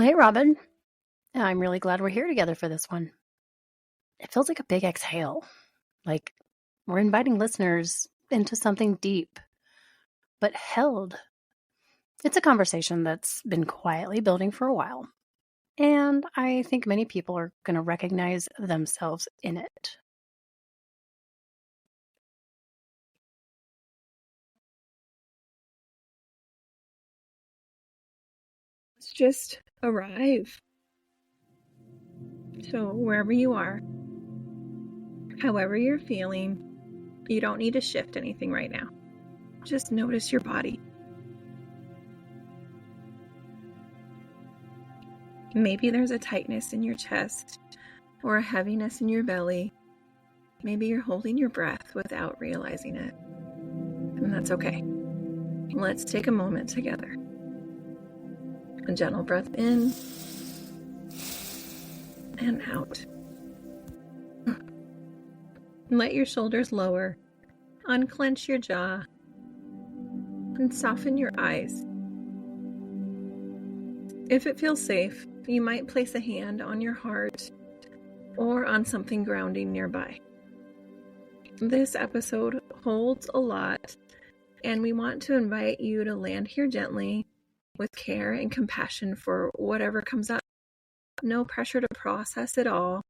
Well, hey, Robin. I'm really glad we're here together for this one. It feels like a big exhale, like we're inviting listeners into something deep, but held. It's a conversation that's been quietly building for a while, and I think many people are going to recognize themselves in it. Let's just arrive. So, wherever you are, however you're feeling, you don't need to shift anything right now. Just notice your body. Maybe there's a tightness in your chest or a heaviness in your belly. Maybe you're holding your breath without realizing it. And that's okay. Let's take a moment together. A gentle breath in and out. Let your shoulders lower. Unclench your jaw and soften your eyes. If it feels safe, you might place a hand on your heart or on something grounding nearby. This episode holds a lot, and we want to invite you to land here gently with care and compassion for whatever comes up. No pressure to process it all.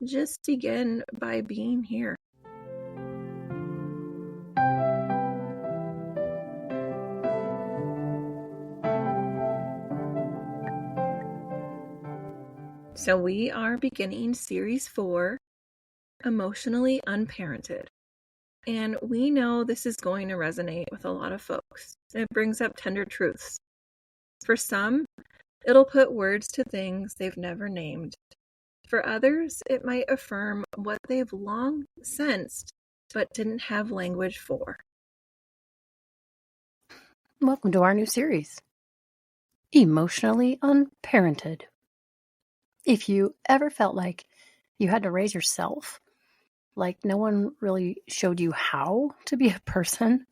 Just begin by being here. So we are beginning Series 4, Emotionally Unparented. And we know this is going to resonate with a lot of folks. It brings up tender truths. For some, it'll put words to things they've never named. For others, it might affirm what they've long sensed but didn't have language for. Welcome to our new series, Emotionally Unparented. If you ever felt like you had to raise yourself, like no one really showed you how to be a person,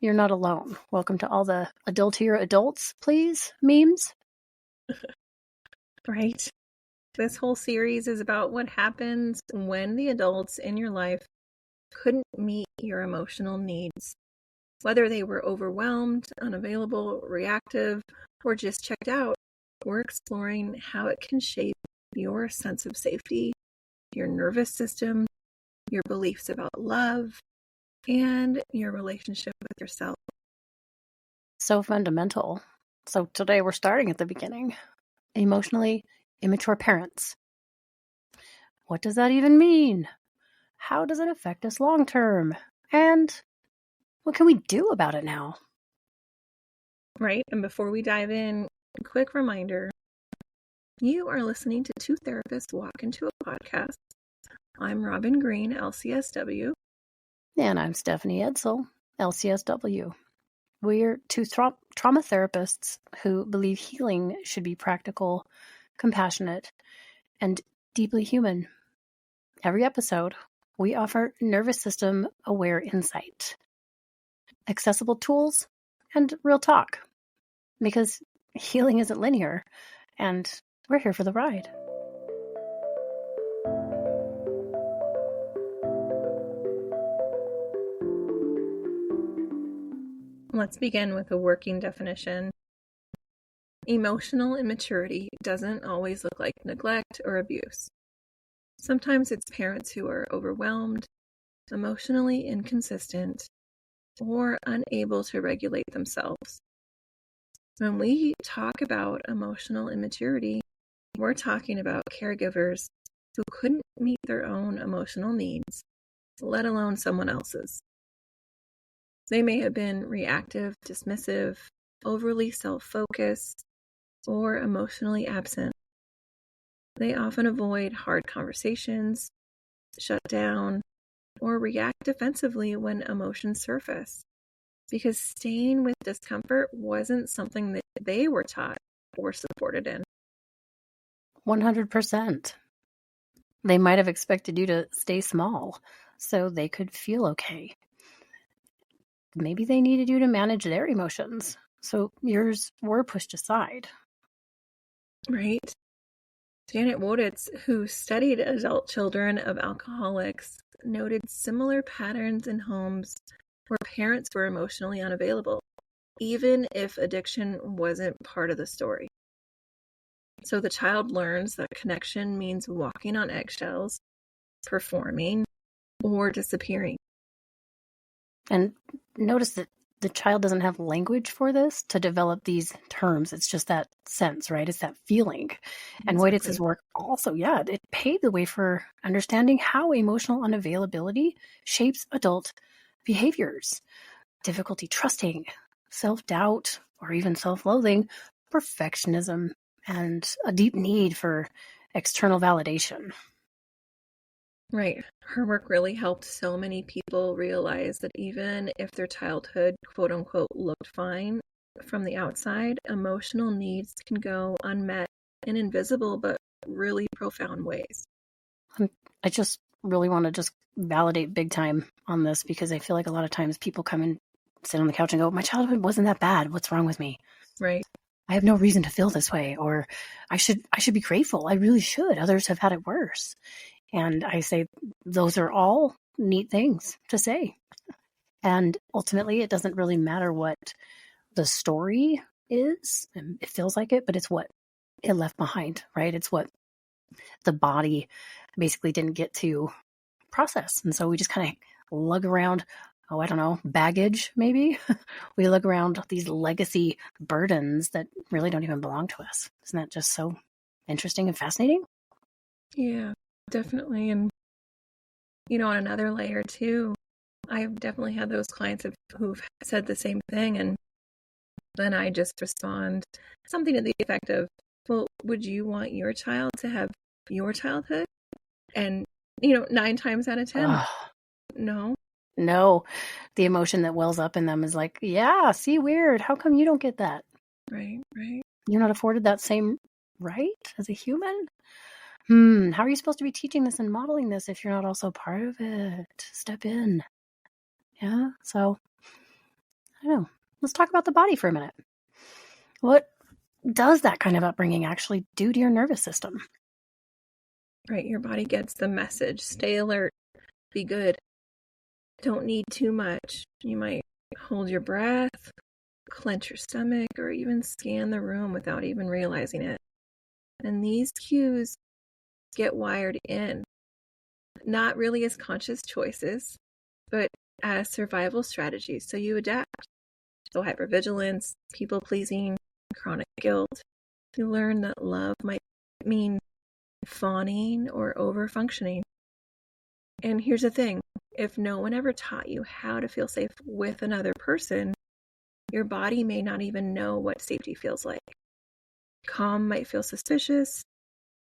you're not alone. Welcome to all the adultier adults, please, memes. Right? This whole series is about what happens when the adults in your life couldn't meet your emotional needs. Whether they were overwhelmed, unavailable, reactive, or just checked out, we're exploring how it can shape your sense of safety, your nervous system, your beliefs about love, and your relationship with yourself. So fundamental. So today we're starting at the beginning. Emotionally immature parents. What does that even mean? How does it affect us long term? And what can we do about it now? Right? And before we dive in, a quick reminder. You are listening to two therapists walk into a podcast. I'm Robin Green, LCSW. And I'm Stephanie Edsel, LCSW. We're two trauma therapists who believe healing should be practical, compassionate, and deeply human. Every episode, we offer nervous system aware insight, accessible tools, and real talk. Because healing isn't linear, and we're here for the ride. Let's begin with a working definition. Emotional immaturity doesn't always look like neglect or abuse. Sometimes it's parents who are overwhelmed, emotionally inconsistent, or unable to regulate themselves. When we talk about emotional immaturity, we're talking about caregivers who couldn't meet their own emotional needs, let alone someone else's. They may have been reactive, dismissive, overly self-focused, or emotionally absent. They often avoid hard conversations, shut down, or react defensively when emotions surface, because staying with discomfort wasn't something that they were taught or supported in. 100%. They might have expected you to stay small so they could feel okay. Maybe they needed you to manage their emotions, so yours were pushed aside. Right? Janet Woditz, who studied adult children of alcoholics, noted similar patterns in homes where parents were emotionally unavailable, even if addiction wasn't part of the story. So the child learns that connection means walking on eggshells, performing, or disappearing. And notice that the child doesn't have language for this to develop these terms. It's just that sense, right? It's that feeling. And Wojciech's work also, it paved the way for understanding how emotional unavailability shapes adult behaviors. Difficulty trusting, self-doubt, or even self-loathing, perfectionism, and a deep need for external validation. Right. Her work really helped so many people realize that even if their childhood, quote unquote, looked fine from the outside, emotional needs can go unmet in invisible but really profound ways. I just really want to just validate big time on this because I feel like a lot of times people come and sit on the couch and go, my childhood wasn't that bad. What's wrong with me? Right. I have no reason to feel this way, or I should be grateful. I really should. Others have had it worse. And I say, those are all neat things to say. And ultimately, it doesn't really matter what the story is. And it feels like it, but it's what it left behind, right? It's what the body basically didn't get to process. And so we just kind of lug around, I don't know, baggage maybe. We lug around these legacy burdens that really don't even belong to us. Isn't that just so interesting and fascinating? Yeah, definitely. And, on another layer too, I've definitely had those clients who've said the same thing. And then I just respond something to the effect of, well, would you want your child to have your childhood? And, 9 times out of 10, no. No. The emotion that wells up in them is like, yeah, see, weird. How come you don't get that? Right. You're not afforded that same right as a human? How are you supposed to be teaching this and modeling this if you're not also part of it? Step in. Yeah, so, I don't know. Let's talk about the body for a minute. What does that kind of upbringing actually do to your nervous system? Right. Your body gets the message. Stay alert. Be good. Don't need too much. You might hold your breath, clench your stomach, or even scan the room without even realizing it. And these cues get wired in, not really as conscious choices, but as survival strategies. So you adapt. So hypervigilance, people pleasing, chronic guilt. You learn that love might mean fawning or over functioning. And here's the thing, if no one ever taught you how to feel safe with another person, your body may not even know what safety feels like. Calm might feel suspicious.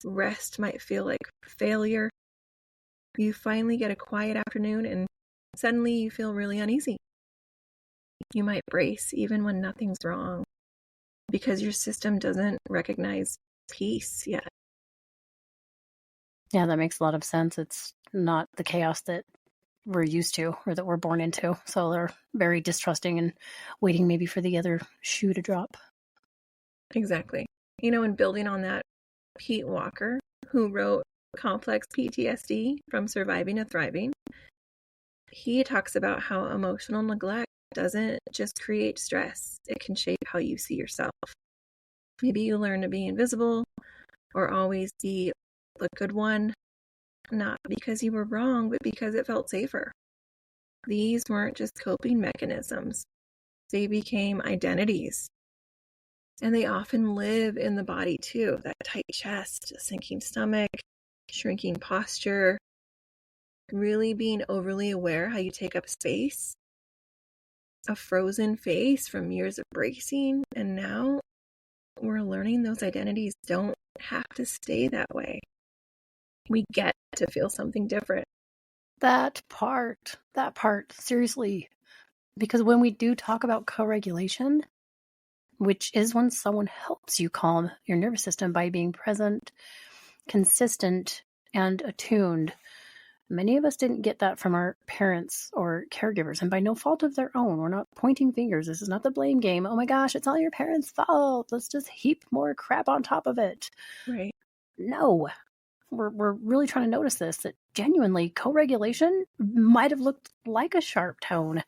Rest might feel like failure. You finally get a quiet afternoon and suddenly you feel really uneasy. You might brace even when nothing's wrong because your system doesn't recognize peace yet. Yeah, that makes a lot of sense. It's not the chaos that we're used to or that we're born into. So they're very distrusting and waiting maybe for the other shoe to drop. Exactly. And building on that, Pete Walker, who wrote Complex PTSD from Surviving to Thriving, he talks about how emotional neglect doesn't just create stress, it can shape how you see yourself. Maybe you learn to be invisible or always be the good one, not because you were wrong, but because it felt safer. These weren't just coping mechanisms, they became identities. And they often live in the body too, that tight chest, a sinking stomach, shrinking posture, really being overly aware how you take up space, a frozen face from years of bracing. And now we're learning those identities don't have to stay that way. We get to feel something different. That part, seriously. Because when we do talk about co-regulation, which is when someone helps you calm your nervous system by being present, consistent, and attuned, Many of us didn't get that from our parents or caregivers, and by no fault of their own. We're not pointing fingers. This is not the blame game. Oh my gosh, it's all your parents' fault. Let's just heap more crap on top of it. Right. No. We're really trying to notice this, that genuinely co-regulation might have looked like a sharp tone,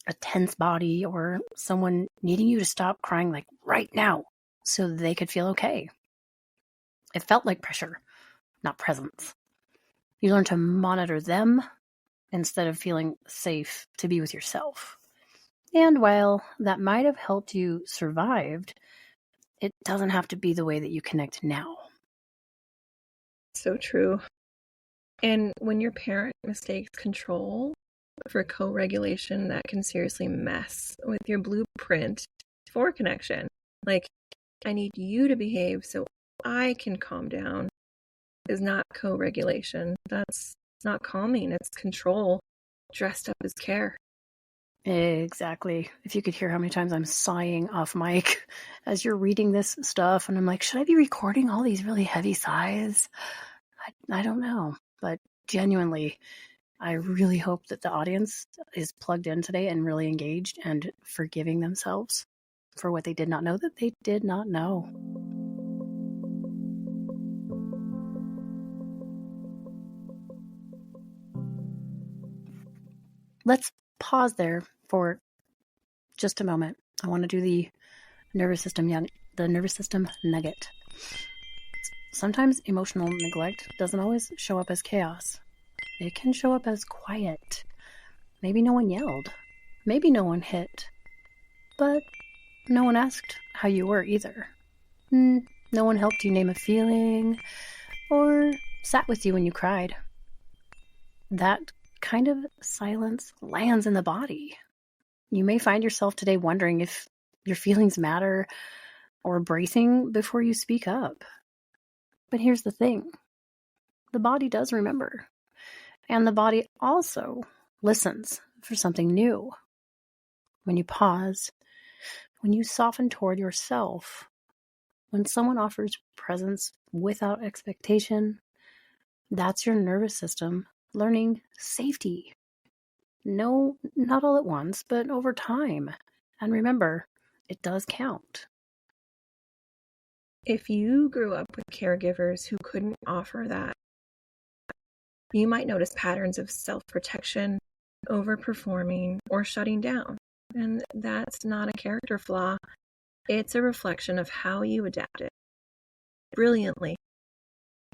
a tense body, or someone needing you to stop crying like right now so they could feel okay. It felt like pressure, not presence. You learn to monitor them instead of feeling safe to be with yourself. And while that might have helped you survive, it doesn't have to be the way that you connect now. So true. And when your parent mistakes control for co-regulation, that can seriously mess with your blueprint for connection. Like, I need you to behave so I can calm down is not co-regulation. That's not calming. It's control dressed up as care. Exactly. If you could hear how many times I'm sighing off mic as you're reading this stuff, and I'm like, should I be recording all these really heavy sighs? I don't know. But genuinely, I really hope that the audience is plugged in today and really engaged and forgiving themselves for what they did not know that they did not know. Let's pause there for just a moment. I want to do the nervous system nugget. Sometimes emotional neglect doesn't always show up as chaos. It can show up as quiet. Maybe no one yelled. Maybe no one hit. But no one asked how you were either. No one helped you name a feeling or sat with you when you cried. That kind of silence lands in the body. You may find yourself today wondering if your feelings matter or bracing before you speak up. But here's the thing. The body does remember. And the body also listens for something new. When you pause, when you soften toward yourself, when someone offers presence without expectation, that's your nervous system learning safety. No, not all at once, but over time. And remember, it does count. If you grew up with caregivers who couldn't offer that, you might notice patterns of self-protection, overperforming, or shutting down. And that's not a character flaw. It's a reflection of how you adapted brilliantly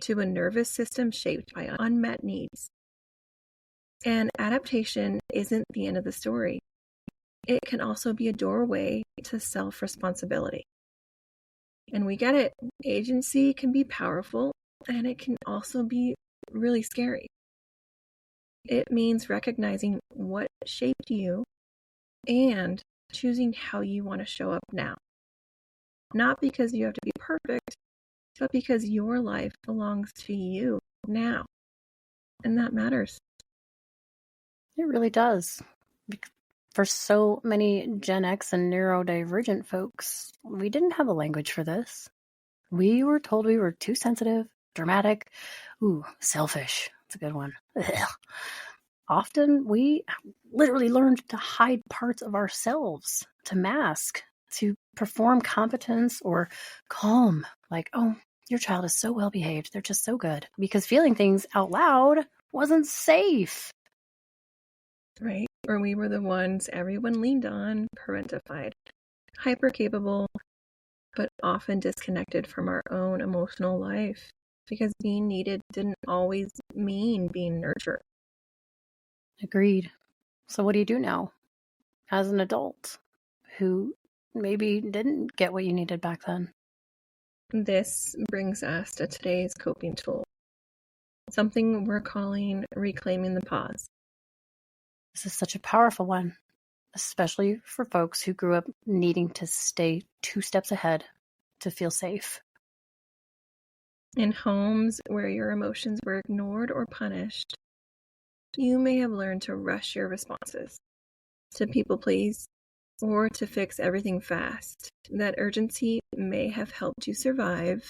to a nervous system shaped by unmet needs. And adaptation isn't the end of the story. It can also be a doorway to self-responsibility. And we get it. Agency can be powerful, and it can also be really scary. It means recognizing what shaped you and choosing how you want to show up now. Not because you have to be perfect, but because your life belongs to you now. And that matters. It really does. For so many Gen X and neurodivergent folks, we didn't have a language for this. We were told we were too sensitive, dramatic, selfish. That's a good one. Ugh. Often we literally learned to hide parts of ourselves, to mask, to perform competence or calm. Like, oh, your child is so well behaved. They're just so good. Because feeling things out loud wasn't safe. Right? Or we were the ones everyone leaned on, parentified, hyper capable, but often disconnected from our own emotional life because being needed didn't always mean being nurtured. Agreed. So what do you do now as an adult who maybe didn't get what you needed back then? This brings us to today's coping tool, something we're calling reclaiming the pause. This is such a powerful one, especially for folks who grew up needing to stay 2 steps ahead to feel safe. In homes where your emotions were ignored or punished, you may have learned to rush your responses, to people please, or to fix everything fast. That urgency may have helped you survive,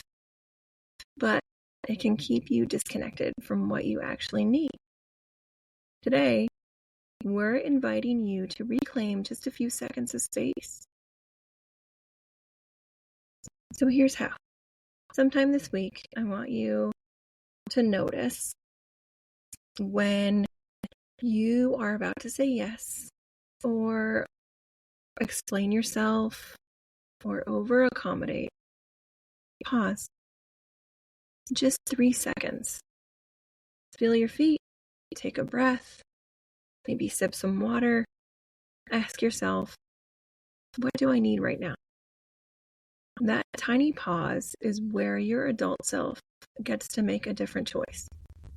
but it can keep you disconnected from what you actually need. Today, we're inviting you to reclaim just a few seconds of space. So here's how. Sometime this week, I want you to notice when you are about to say yes, or explain yourself, or over accommodate. Pause. Just 3 seconds. Feel your feet. Take a breath. Maybe sip some water. Ask yourself, what do I need right now? That tiny pause is where your adult self gets to make a different choice,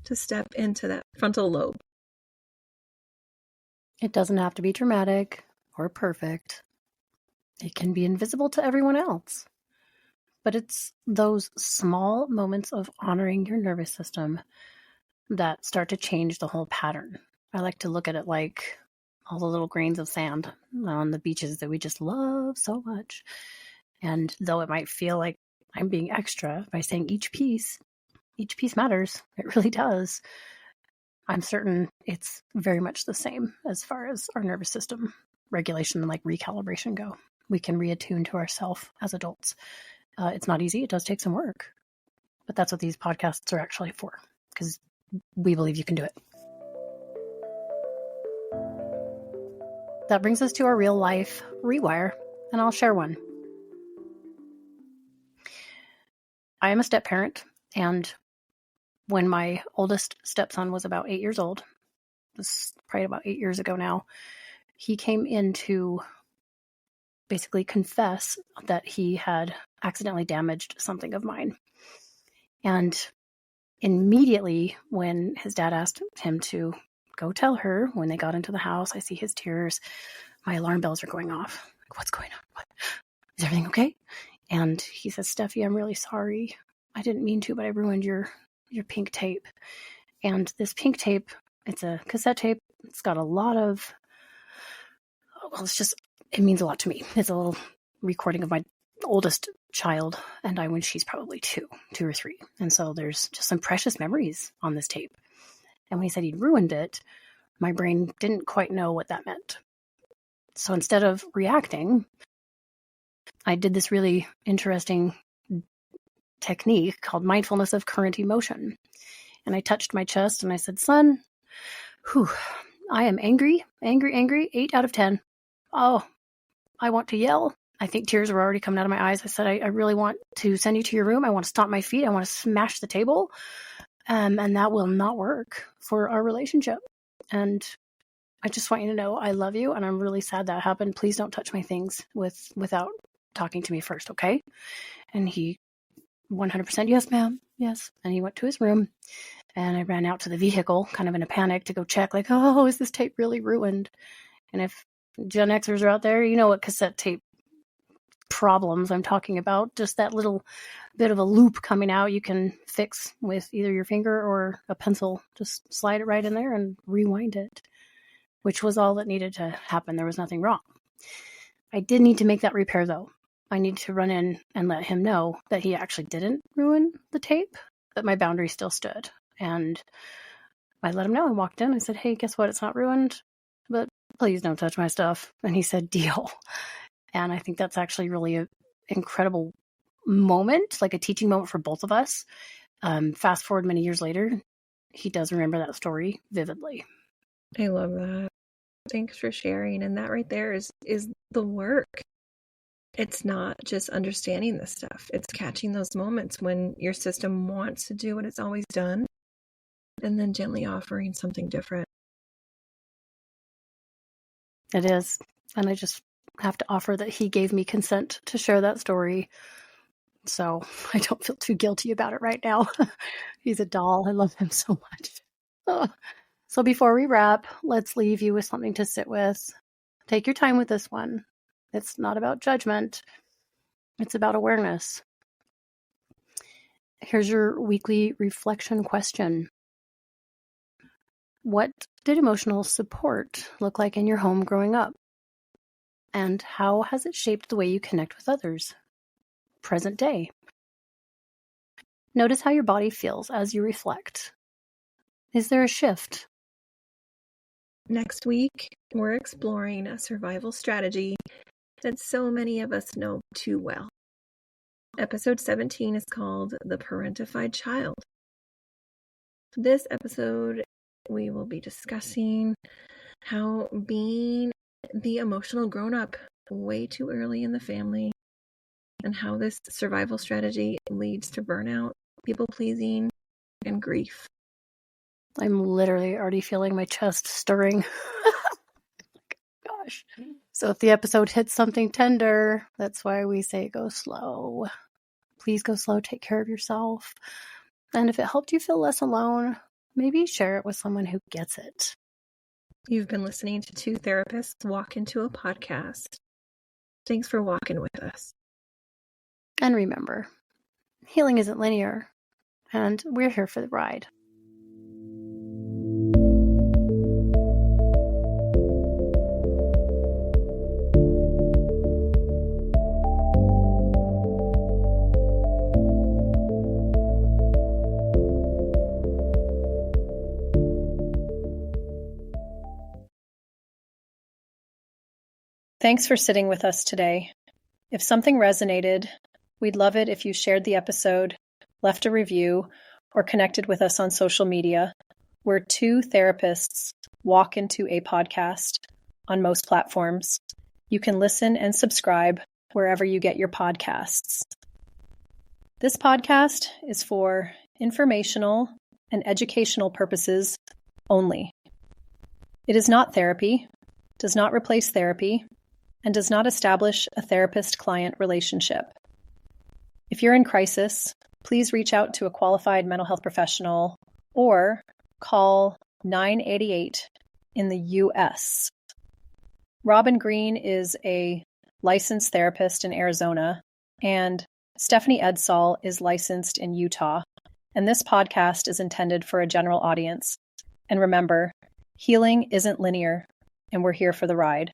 to step into that frontal lobe. It doesn't have to be dramatic or perfect. It can be invisible to everyone else. But it's those small moments of honoring your nervous system that start to change the whole pattern. I like to look at it like all the little grains of sand on the beaches that we just love so much. And though it might feel like I'm being extra by saying each piece matters. It really does. I'm certain it's very much the same as far as our nervous system regulation and like recalibration go. We can reattune to ourselves as adults. It's not easy. It does take some work. But that's what these podcasts are actually for, because we believe you can do it. That brings us to our real life rewire, and I'll share one. I am a step parent, and when my oldest stepson was about 8 years old, this is probably about 8 years ago now, he came in to basically confess that he had accidentally damaged something of mine. And immediately when his dad asked him to go tell her, when they got into the house, I see his tears, my alarm bells are going off. Like, what's going on? What? Is everything okay? And he says, Steffi, I'm really sorry. I didn't mean to, but I ruined your pink tape. And this pink tape, it's a cassette tape. It's got a lot of, it means a lot to me. It's a little recording of my oldest child and I when she's probably two or three. And so there's just some precious memories on this tape. And when he said he'd ruined it, my brain didn't quite know what that meant. So instead of reacting, I did this really interesting technique called mindfulness of current emotion. And I touched my chest and I said, son, I am angry, 8 out of 10. Oh, I want to yell. I think tears were already coming out of my eyes. I said, I really want to send you to your room. I want to stomp my feet. I want to smash the table. And that will not work for our relationship. And I just want you to know I love you. And I'm really sad that happened. Please don't touch my things without talking to me first, okay? And he 100%, yes, ma'am, yes. And he went to his room. And I ran out to the vehicle, kind of in a panic, to go check, like, oh, is this tape really ruined? And if Gen Xers are out there, you know what cassette tape problems I'm talking about. Just that little bit of a loop coming out you can fix with either your finger or a pencil. Just slide it right in there and rewind it, which was all that needed to happen. There was nothing wrong. I did need to make that repair, though. I need to run in and let him know that he actually didn't ruin the tape, but my boundary still stood. And I let him know. I walked in. I said, hey, guess what? It's not ruined, but please don't touch my stuff. And he said, deal. And I think that's actually really an incredible moment, like a teaching moment for both of us. Fast forward many years later, he does remember that story vividly. I love that. Thanks for sharing. And that right there is the work. It's not just understanding this stuff. It's catching those moments when your system wants to do what it's always done and then gently offering something different. It is. And I just have to offer that he gave me consent to share that story. So I don't feel too guilty about it right now. He's a doll. I love him so much. Oh. So before we wrap, let's leave you with something to sit with. Take your time with this one. It's not about judgment. It's about awareness. Here's your weekly reflection question. What did emotional support look like in your home growing up? And how has it shaped the way you connect with others? Present day. Notice how your body feels as you reflect. Is there a shift? Next week, we're exploring a survival strategy that so many of us know too well. Episode 17 is called The Parentified Child. This episode, we will be discussing how being the emotional grown-up way too early in the family and how this survival strategy leads to burnout, people-pleasing, and grief. I'm literally already feeling my chest stirring. Gosh. So if the episode hits something tender, that's why we say go slow. Please go slow, take care of yourself. And if it helped you feel less alone, maybe share it with someone who gets it. You've been listening to two therapists walk into a podcast. Thanks for walking with us. And remember, healing isn't linear, and we're here for the ride. Thanks for sitting with us today. If something resonated, we'd love it if you shared the episode, left a review, or connected with us on social media. We're two therapists walk into a podcast on most platforms. You can listen and subscribe wherever you get your podcasts. This podcast is for informational and educational purposes only. It is not therapy, does not replace therapy, and does not establish a therapist-client relationship. If you're in crisis, please reach out to a qualified mental health professional or call 988 in the U.S. Robin Green is a licensed therapist in Arizona, and Stephanie Edsall is licensed in Utah, and this podcast is intended for a general audience. And remember, healing isn't linear, and we're here for the ride.